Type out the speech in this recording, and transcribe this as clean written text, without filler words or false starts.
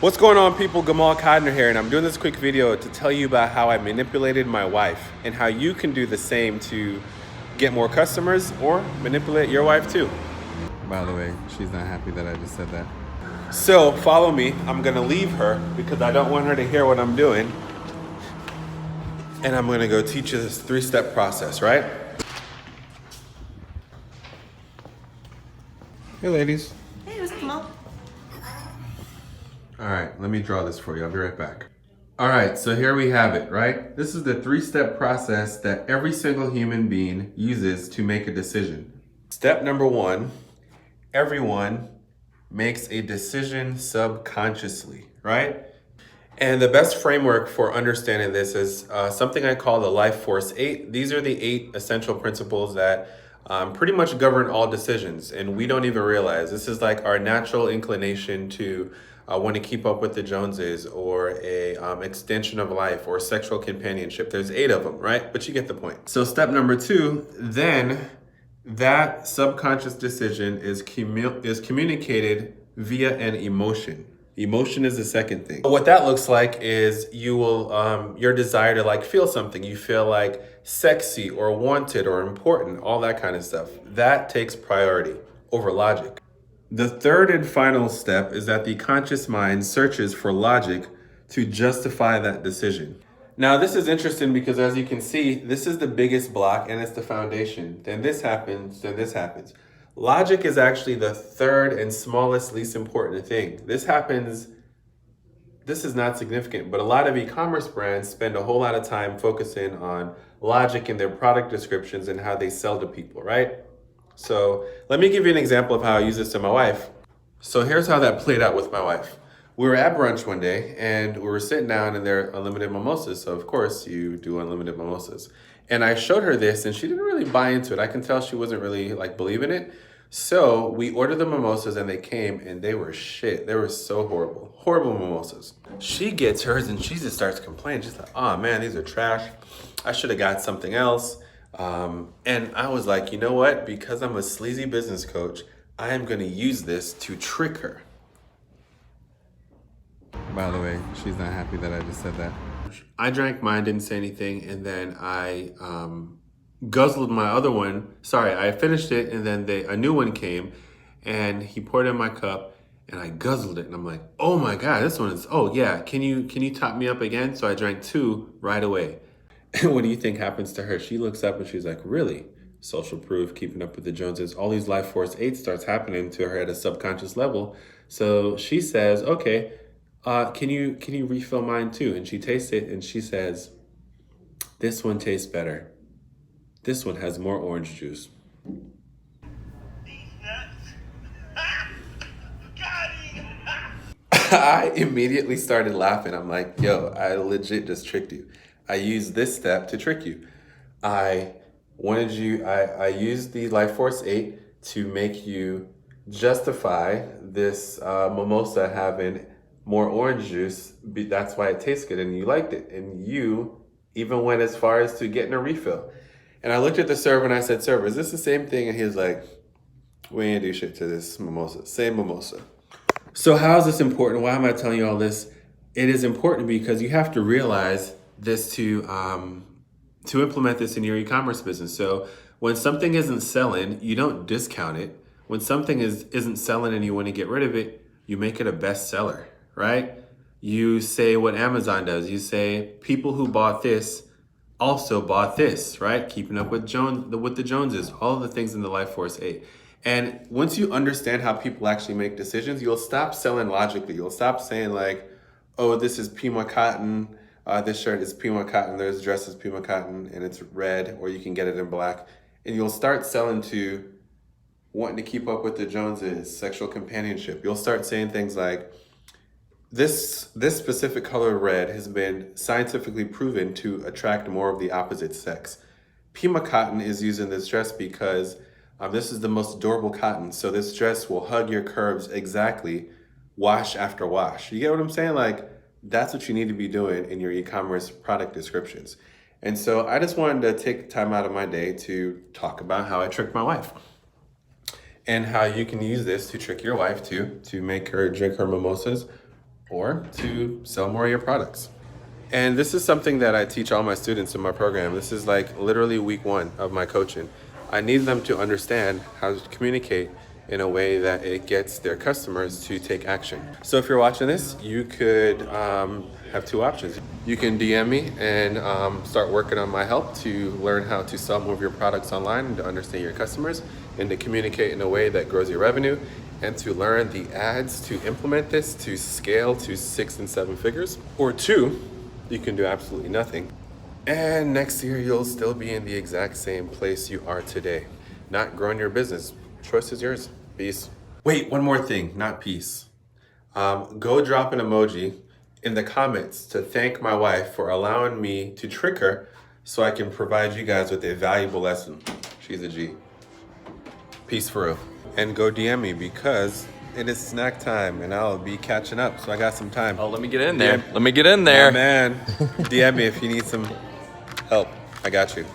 What's going on, people? Gamal Codner here, and I'm doing this quick video to tell you about how I manipulated my wife and how you can do the same to get more customers or manipulate your wife too. By the way, she's not happy that I just said that. So follow me. I'm gonna leave her because I don't want her to hear what I'm doing. And I'm gonna go teach you this 3-step process, right? Hey, ladies. Hey, what's up, Mom? All right, let me draw this for you. I'll be right back. All right, so here we have it, right? This is the 3-step process that every single human being uses to make a decision. Step number 1, everyone makes a decision subconsciously, right? And the best framework for understanding this is something I call the Life Force 8. These are the 8 essential principles that pretty much govern all decisions, and we don't even realize. This is like our natural inclination to want to keep up with the Joneses, or a extension of life, or sexual companionship. There's 8 of them, right? But you get the point. So step number 2, then that subconscious decision is communicated via an emotion. Emotion is the second thing. What that looks like is you will, your desire to like feel something. You feel like sexy or wanted or important, all that kind of stuff. That takes priority over logic. The third and final step is that the conscious mind searches for logic to justify that decision. Now, this is interesting because, as you can see, this is the biggest block and it's the foundation. Then this happens, then this happens. Logic is actually the third and smallest, least important thing. This is not significant, but a lot of e-commerce brands spend a whole lot of time focusing on logic in their product descriptions and how they sell to people, right? So let me give you an example of how I use this to my wife. So here's how that played out with my wife. We were at brunch one day and we were sitting down, and there are unlimited mimosas. So of course you do unlimited mimosas. And I showed her this and she didn't really buy into it. I can tell she wasn't really like believing it. So we ordered the mimosas and they came and they were shit. They were so horrible. Horrible mimosas. She gets hers and she just starts complaining. She's like, oh man, these are trash. I should have got something else. And I was like, you know what? Because I'm a sleazy business coach, I am gonna use this to trick her. By the way, she's not happy that I just said that. I drank mine, didn't say anything, and then I guzzled my other one. Sorry, I finished it, and then a new one came, and he poured it in my cup, and I guzzled it, and I'm like, oh my God, this one is, oh yeah, can you top me up again? So I drank 2 right away. And what do you think happens to her? She looks up and she's like, really? Social proof, keeping up with the Joneses, all these Life Force 8 starts happening to her at a subconscious level. So she says, okay, can you refill mine too? And she tastes it and she says, this one tastes better. This one has more orange juice. I immediately started laughing. I'm like, yo, I legit just tricked you. I used this step to trick you. I used the Life Force 8 to make you justify this mimosa having more orange juice. That's why it tastes good and you liked it. And you even went as far as to getting a refill. And I looked at the server and I said, server, is this the same thing? And he was like, we ain't do shit to this mimosa. Same mimosa. So how is this important? Why am I telling you all this? It is important because you have to realize this to implement this in your e-commerce business. So when something isn't selling, you don't discount it. When something isn't selling and you want to get rid of it, you make it a bestseller, right? You say what Amazon does. You say people who bought this also bought this, right? Keeping up with the Joneses, all of the things in the Life Force 8. And once you understand how people actually make decisions, you'll stop selling logically. You'll stop saying like, oh, this is Pima cotton. This shirt is Pima cotton. This dress is Pima cotton and it's red, or you can get it in black. And you'll start selling to wanting to keep up with the Joneses, sexual companionship. You'll start saying things like, this specific color red has been scientifically proven to attract more of the opposite sex. Pima cotton is using this dress because this is the most durable cotton. So this dress will hug your curves exactly, wash after wash. You get what I'm saying? Like, that's what you need to be doing in your e-commerce product descriptions. And so I just wanted to take time out of my day to talk about how I tricked my wife. and how you can use this to trick your wife too, to make her drink her mimosas or to sell more of your products. And this is something that I teach all my students in my program. This is like literally week 1 of my coaching. I need them to understand how to communicate in a way that it gets their customers to take action. So if you're watching this, you could have 2 options. You can DM me and start working on my help to learn how to sell more of your products online and to understand your customers and to communicate in a way that grows your revenue and to learn the ads to implement this to scale to 6 and 7 figures. Or 2, you can do absolutely nothing. And next year, you'll still be in the exact same place you are today, not growing your business. Choice is yours. Peace. Wait, one more thing, not peace. Go drop an emoji in the comments to thank my wife for allowing me to trick her so I can provide you guys with a valuable lesson. She's a G. Peace for real. And go DM me because it is snack time and I'll be catching up. So I got some time. Oh, let me get in there. Let me get in there. Man, DM me if you need some help. I got you.